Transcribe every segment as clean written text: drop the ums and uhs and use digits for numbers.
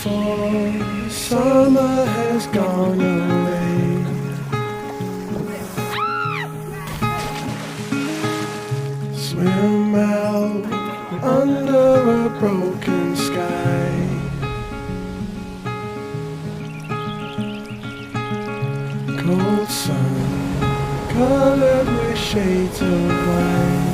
before summer has gone away. Swim out under a broken sky. Cold sun colored with shades of white.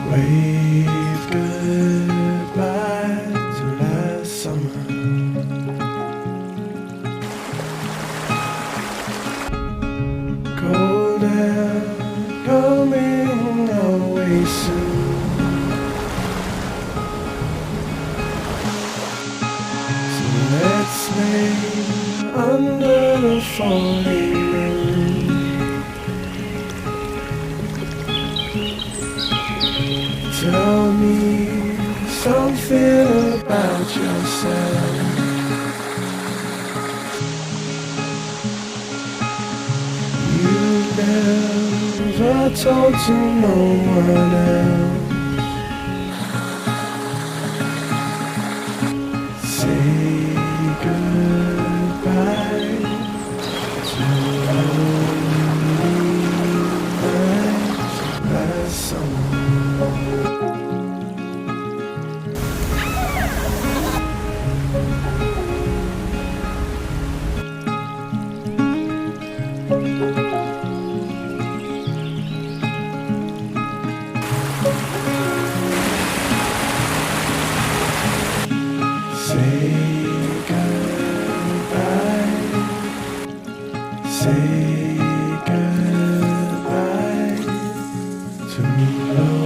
Wave goodbye to last summer. Cold air coming away soon. So let's lay under the falling moon. Tell me something about yourself. You've never told to no one else. Say goodbye to lonely nights last summer. Say goodbye. Say goodbye to me.